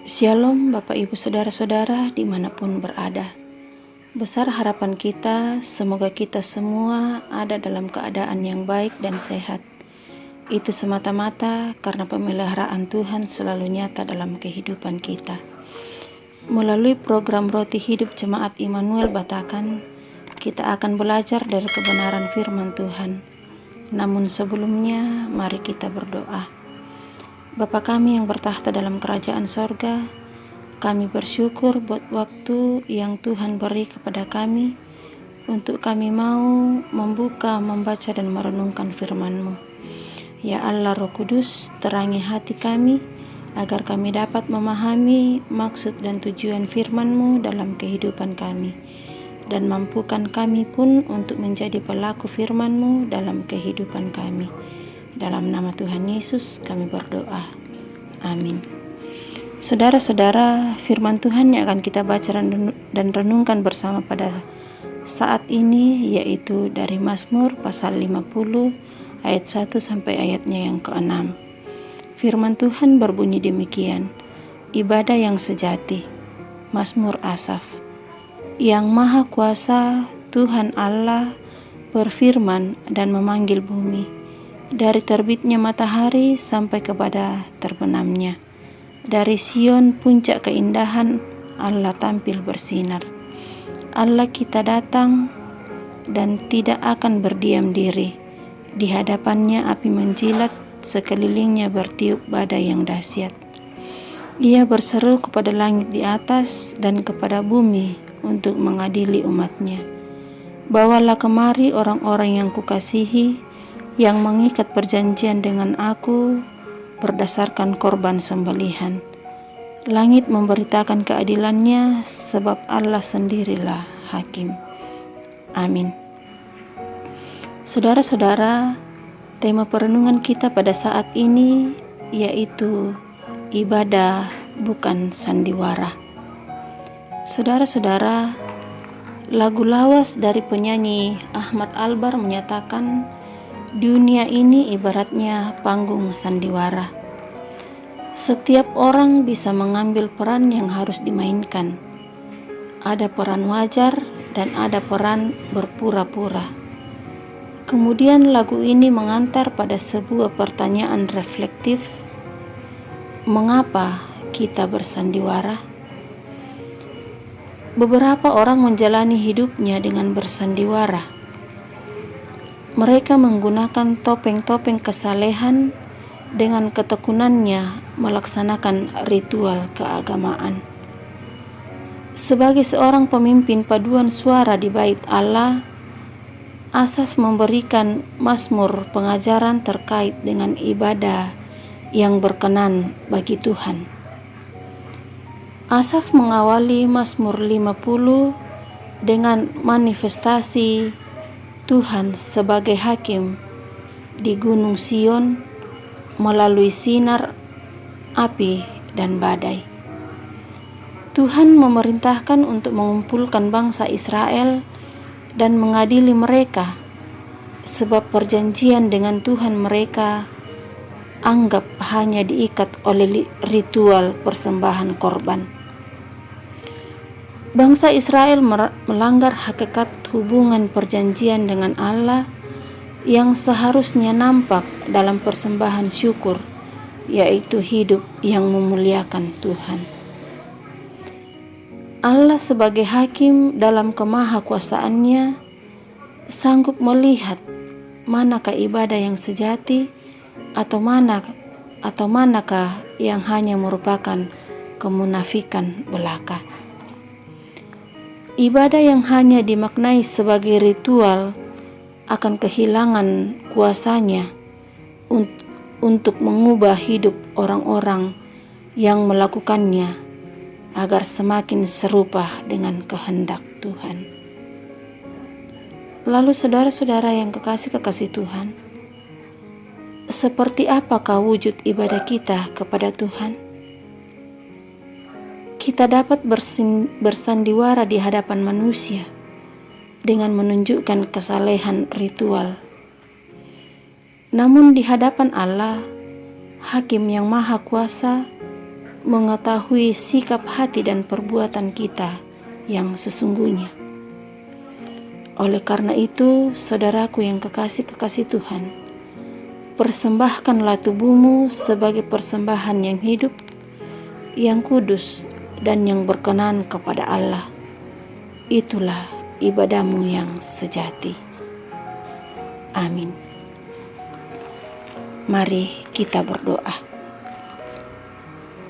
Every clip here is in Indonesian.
Shalom Bapak Ibu Saudara-saudara dimanapun berada. Besar harapan kita, semoga kita semua ada dalam keadaan yang baik dan sehat. Itu semata-mata karena pemeliharaan Tuhan selalu nyata dalam kehidupan kita. Melalui program Roti Hidup Jemaat Immanuel Batakan, kita akan belajar dari kebenaran firman Tuhan. Namun sebelumnya, mari kita berdoa. Bapa kami yang bertahta dalam kerajaan sorga, kami bersyukur buat waktu yang Tuhan beri kepada kami untuk kami mau membuka, membaca dan merenungkan firman-Mu. Ya Allah Roh Kudus, terangi hati kami agar kami dapat memahami maksud dan tujuan firman-Mu dalam kehidupan kami, dan mampukan kami pun untuk menjadi pelaku firman-Mu dalam kehidupan kami. Dalam nama Tuhan Yesus kami berdoa. Amin. Saudara-saudara, firman Tuhan yang akan kita baca dan renungkan bersama pada saat ini yaitu dari Mazmur pasal 50 ayat 1 sampai ayatnya yang ke-6. Firman Tuhan berbunyi demikian. Ibadah yang sejati. Mazmur Asaf. Yang Maha Kuasa Tuhan Allah berfirman dan memanggil bumi. Dari terbitnya matahari sampai kepada terbenamnya. Dari Sion puncak keindahan Allah tampil bersinar. Allah kita datang dan tidak akan berdiam diri. Di hadapannya api menjilat, sekelilingnya bertiup badai yang dahsyat. Ia berseru kepada langit di atas dan kepada bumi untuk mengadili umatnya. Bawalah kemari orang-orang yang kukasihi, yang mengikat perjanjian dengan aku berdasarkan korban sembelihan. Langit memberitakan keadilannya, sebab Allah sendirilah hakim. Amin. Saudara-saudara, tema perenungan kita pada saat ini yaitu ibadah bukan sandiwara. Saudara-saudara, lagu lawas dari penyanyi Ahmad Albar menyatakan dunia ini ibaratnya panggung sandiwara. Setiap orang bisa mengambil peran yang harus dimainkan. Ada peran wajar dan ada peran berpura-pura. Kemudian lagu ini mengantar pada sebuah pertanyaan reflektif. Mengapa kita bersandiwara? Beberapa orang menjalani hidupnya dengan bersandiwara. Mereka menggunakan topeng-topeng kesalehan dengan ketekunannya melaksanakan ritual keagamaan. Sebagai seorang pemimpin paduan suara di bait Allah, Asaf memberikan mazmur pengajaran terkait dengan ibadah yang berkenan bagi Tuhan. Asaf mengawali Mazmur 50 dengan manifestasi Tuhan sebagai hakim di Gunung Sion melalui sinar, api, dan badai. Tuhan memerintahkan untuk mengumpulkan bangsa Israel dan mengadili mereka, sebab perjanjian dengan Tuhan mereka anggap hanya diikat oleh ritual persembahan korban. Bangsa Israel melanggar hakikat hubungan perjanjian dengan Allah yang seharusnya nampak dalam persembahan syukur, yaitu hidup yang memuliakan Tuhan. Allah sebagai hakim dalam kemahakuasaannya sanggup melihat manakah ibadah yang sejati atau manakah yang hanya merupakan kemunafikan belaka. Ibadah yang hanya dimaknai sebagai ritual akan kehilangan kuasanya untuk mengubah hidup orang-orang yang melakukannya agar semakin serupa dengan kehendak Tuhan. Lalu saudara-saudara yang kekasih Tuhan, seperti apakah wujud ibadah kita kepada Tuhan? Kita dapat bersandiwara di hadapan manusia dengan menunjukkan kesalehan ritual. Namun di hadapan Allah, Hakim yang Maha Kuasa, mengetahui sikap hati dan perbuatan kita yang sesungguhnya. Oleh karena itu, saudaraku yang kekasih Tuhan, persembahkanlah tubuhmu sebagai persembahan yang hidup, yang kudus, dan yang berkenan kepada Allah. Itulah ibadahmu yang sejati. Amin. Mari kita berdoa.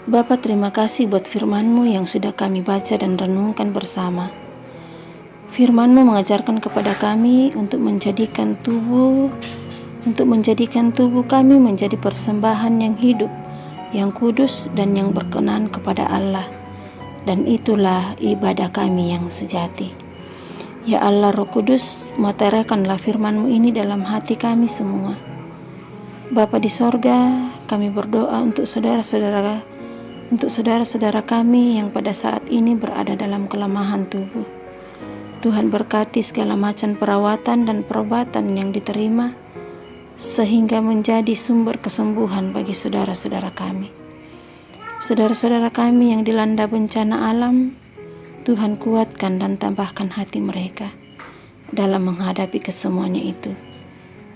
Bapa, terima kasih buat firman-Mu yang sudah kami baca dan renungkan bersama. Firman-Mu mengajarkan kepada kami untuk menjadikan tubuh kami menjadi persembahan yang hidup, yang kudus, dan yang berkenan kepada Allah. Dan itulah ibadah kami yang sejati. Ya Allah Roh Kudus, materikanlah firman-Mu ini dalam hati kami semua. Bapa di sorga, kami berdoa untuk saudara-saudara kami yang pada saat ini berada dalam kelemahan tubuh. Tuhan berkati segala macam perawatan dan perobatan yang diterima, sehingga menjadi sumber kesembuhan bagi saudara-saudara kami. Saudara-saudara kami yang dilanda bencana alam, Tuhan kuatkan dan tambahkan hati mereka dalam menghadapi kesemuanya itu.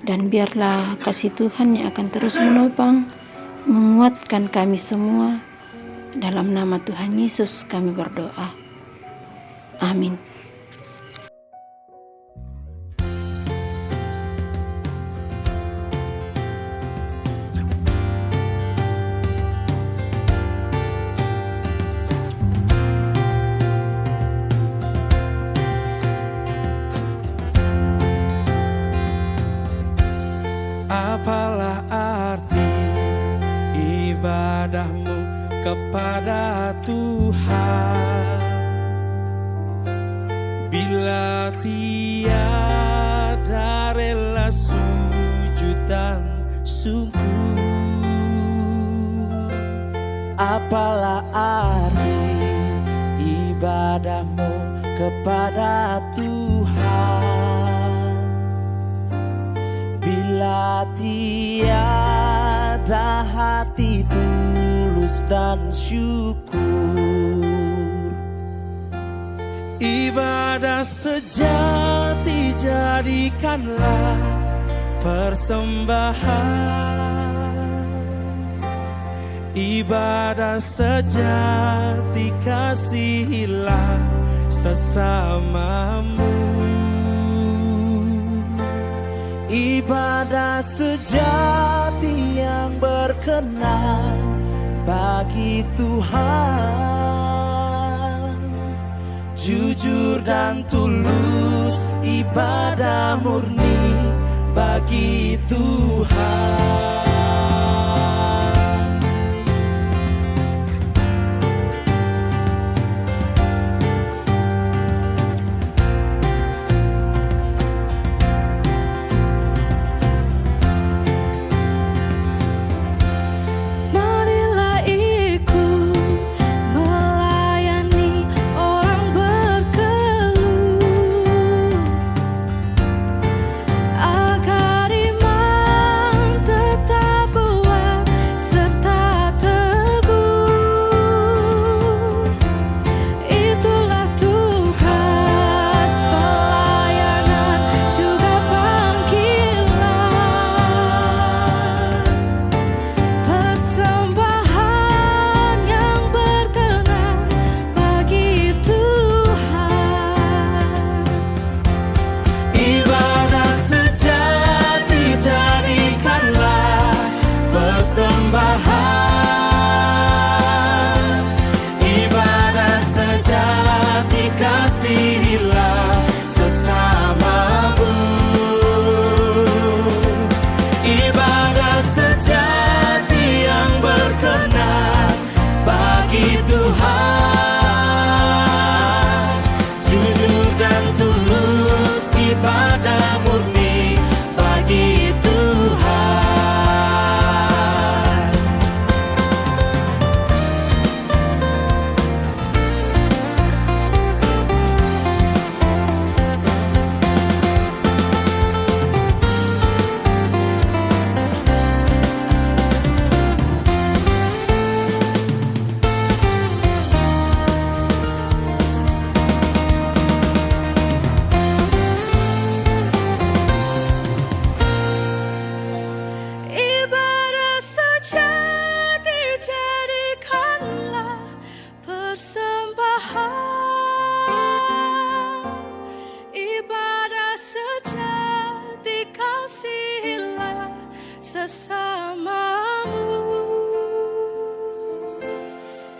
Dan biarlah kasih Tuhan yang akan terus menopang, menguatkan kami semua. Dalam nama Tuhan Yesus kami berdoa. Amin. Apalah arti ibadahmu kepada Tuhan bila tiada rela sujud dan syukur? Apalah arti ibadahmu kepada Tuhan bila tiada hati tulus dan syukur? Ibadah sejati jadikanlah persembahan. Ibadah sejati kasihilah sesamamu. Ibadah sejati yang berkenan bagi Tuhan, jujur dan tulus, ibadah murni bagi Tuhan.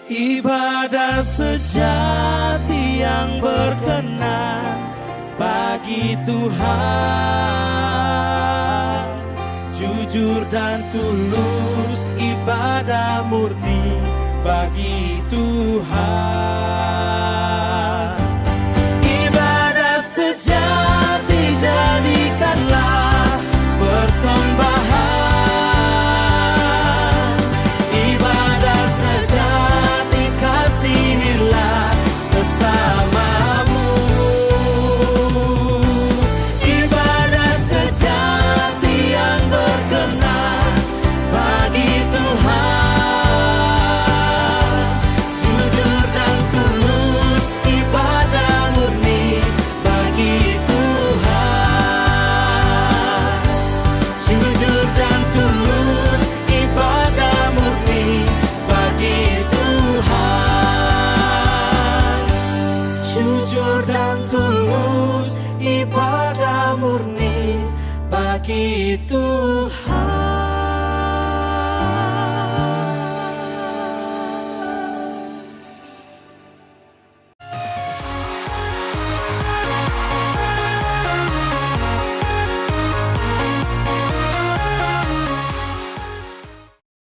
ibadah sejati yang berkenan bagi Tuhan. Jujur dan tulus, ibadah murni bagi Tuhan. Ibadah sejati jadikanlah persembahan. Ibadah sejati kasihilah sesamamu. Ibadah sejati yang berkenan bagi Tuhan. Jujur dan tulus, ibadah murni bagi Tuhan. Jujur dan tulus, ibadah murni bagi Tuhan. Jujur dan tulus, ibadah murni bagi Tuhan.